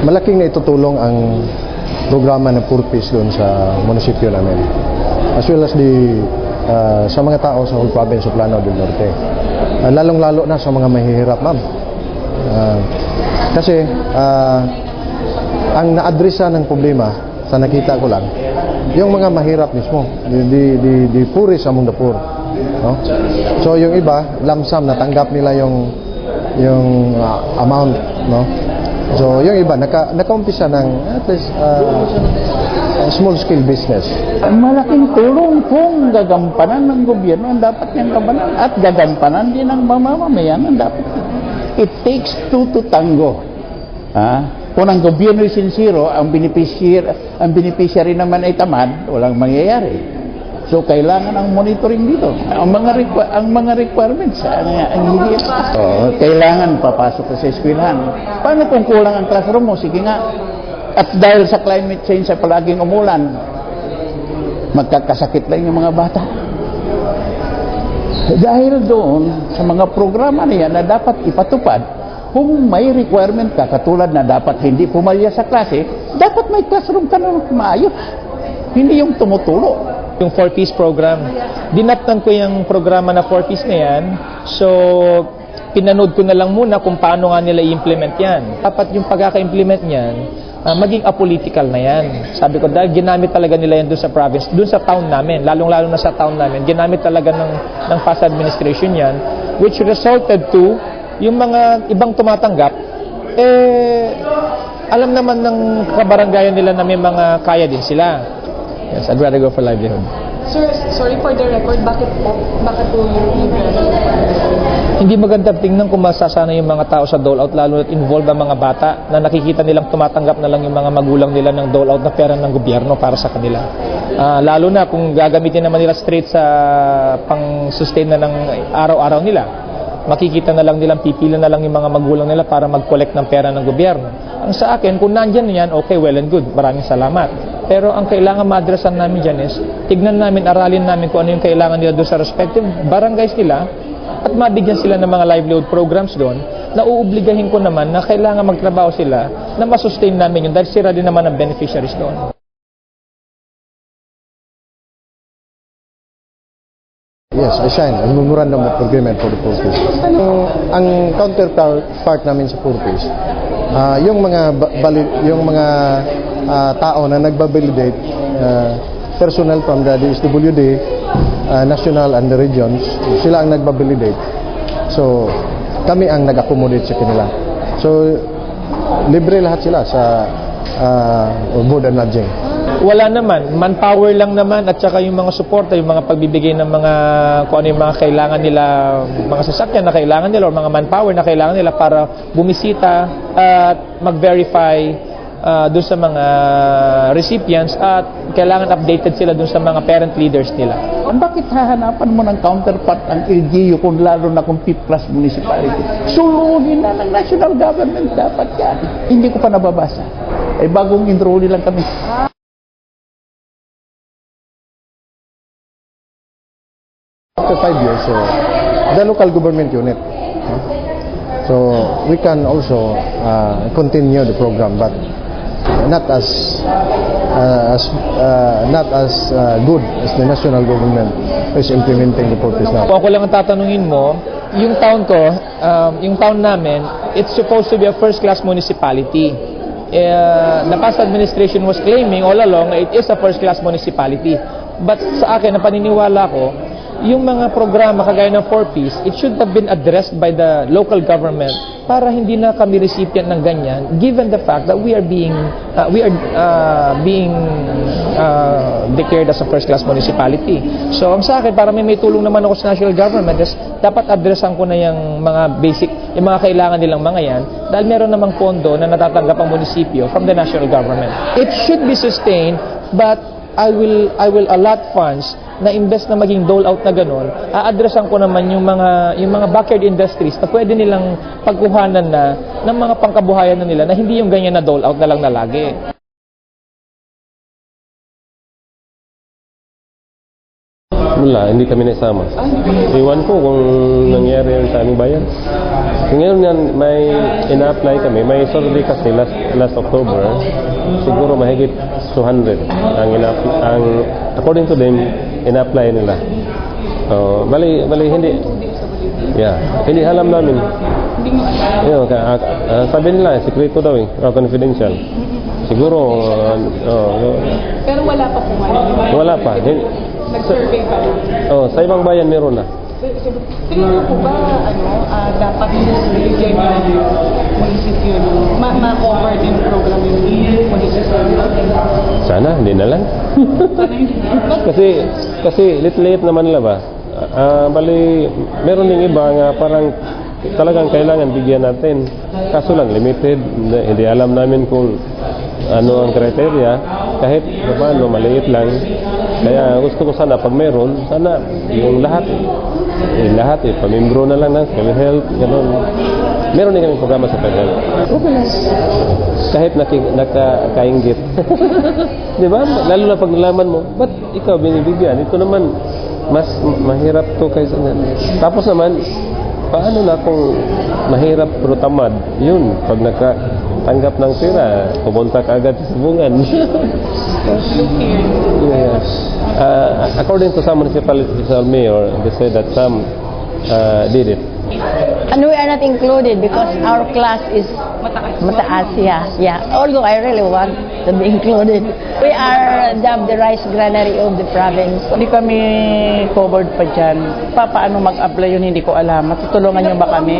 malaking naitutulong ang programa ng Purpose doon sa munisipyo namin. As well as sa mga tao sa whole province of Lanao del Norte. Lalong-lalo na sa mga mahihirap, ma'am. Kasi ang na-addressa ng problema, sa nakita ko lang, yung mga mahirap mismo, the poorest among the poor. No? So yung iba, lump sum, natanggap nila yung amount, no? So yung iba naka-umpisa ng at least small scale business. Malaking tulong kung gagampanan ng gobyerno ang dapat niyang gampanan at gagampanan din ng mamamayan ang dapat. It takes two to tango. Kung ang gobyerno ay sincero, ang beneficiary naman ay tamad, walang mangyayari. So kailangan ang monitoring dito. Ang mga requirements ang hindi. Kailangan papasok ka sa eskwelahan. Paano kung kulang ang classroom mo? Sige nga. At dahil sa climate change ay palaging umulan, magkakasakit lang yung mga bata. Dahil doon sa mga programa niya na dapat ipatupad, kung may requirement ka, katulad na dapat hindi pumalya sa klase, dapat may classroom ka na maayos. Hindi yung tumutulo. Yung 4-piece program. Dinatnan ko yung programa na 4-piece na yan. So, pinanood ko na lang muna kung paano nga nila i-implement yan. Dapat yung pagkaka-implement niyan, maging apolitical na yan. Sabi ko, dahil ginamit talaga nila yan doon sa province, doon sa town namin, lalong-lalo na sa town namin, ginamit talaga ng past administration yan, which resulted to, yung mga ibang tumatanggap, alam naman ng kabaranggayan nila na may mga kaya din sila. Yes, I'd rather go for livelihood. Sir, sorry for the record, bakit po yung Hindi maganda tingnan kung masasana yung mga tao sa dole-out, lalo na involved ang mga bata na nakikita nilang tumatanggap na lang yung mga magulang nila ng dole-out na pera ng gobyerno para sa kanila. Lalo na kung gagamitin naman nila straight sa pang-sustain na ng araw-araw nila. Makikita na lang nilang pipila na lang yung mga magulang nila para mag-collect ng pera ng gobyerno. Ang sa akin, kung nandyan yan, okay, well and good. Maraming salamat. Pero ang kailangan ma-addressan namin dyan is, tignan namin, aralin namin kung ano yung kailangan nila doon sa respective barangays nila at mabigyan sila ng mga livelihood programs doon na uubligahin ko naman na kailangan magtrabaho sila na masustain namin yun dahil sila din naman ang beneficiaries doon. Yes, I signed a memorandum of agreement for the Purpose. Ang counterpart namin sa Purpose, yung mga tao na nagbabalidate, personnel from the DSWD, national and the regions, sila ang nagbabalidate. So, kami ang nag-accommodate sa kanila. So, libre lahat sila sa board and lodging. Wala naman, manpower lang naman at saka yung mga suporta, yung mga pagbibigay ng mga kung ano yung mga kailangan nila, mga sasakyan na kailangan nila o mga manpower na kailangan nila para bumisita at mag-verify doon sa mga recipients at kailangan updated sila doon sa mga parent leaders nila. Bakit hahanapan mo ng counterpart ang LGU kung lalo na kung 5th class municipality? Suluhin na ng national government dapat yan. Hindi ko pa nababasa. Bagong enrollee lang kami. After 5 years, the local government unit. So we can also continue the program, but not as good as the national government is implementing the Purpose now. Kung ako lang ang tatanungin mo, yung town namin, it's supposed to be a first-class municipality. The past administration was claiming all along it is a first-class municipality. But sa akin, ang paniniwala ko, yung mga programa kagaya ng 4-piece, it should have been addressed by the local government para hindi na kami recipient ng ganyan, given the fact that we are being declared as a first-class municipality. So, ang sa akin, para may tulong naman ako sa national government, is dapat addressan ko na yung mga basic, yung mga kailangan nilang mga yan, dahil meron namang pondo na natatanggap ang munisipyo from the national government. It should be sustained, but I will allot funds na invest na maging dole-out na gano'n, a-addressan ko naman yung mga backyard industries na pwede nilang pagkuhanan na ng mga pangkabuhayan na nila na hindi yung ganyan na dole-out na lang na lagi. Wala, hindi kami naisama. Iwan ko kung nangyari yun sa aming bayan. Ngayon yan, may ina-apply kami. May survey kasi last October. Siguro mahigit 200 ang according to them, ina-apply nila. Bali hindi. Yeah, hindi alam namin. Yun, sabi nila, sekreto daw confidential. Siguro, Pero wala pa po ngayon. wala pa. Nag-survey pa lang. Sa ibang bayan meron na. Tingnan mo po ba, dapat bigyan ng munisipyo, ma-cover din program yung munisipyo? Sana, hindi na lang. kasi lit-late naman nila ba? Bali, meron ding iba nga parang talagang kailangan bigyan natin. Kaso lang, limited. Hindi alam namin kung ano ang kriteria. Kahit paano, maliit lang. Kaya gusto ko sana, pag meron, sana yung lahat, pamimbro na lang ng PhilHealth, gano'n. Meron din kami programa sa PhilHealth. Okay lang. Kahit nakakaingit. Di ba? Lalo na pag nalaman mo, ba't ikaw binibigyan? Ito naman, mas mahirap to kaysa tapos naman, paano na kung mahirap pero tamad? Yun, pag nakatanggap ng pera, pumunta ka agad sa bungan. Yes. According to some municipal mayor, they say that some did it. And we are not included because our class is mataas, yeah. Although I really want to be included. We are the rice granary of the province. Hindi kami covered pa dyan. Paano mag-apply yun, hindi ko alam. Matutulungan niyo ba kami?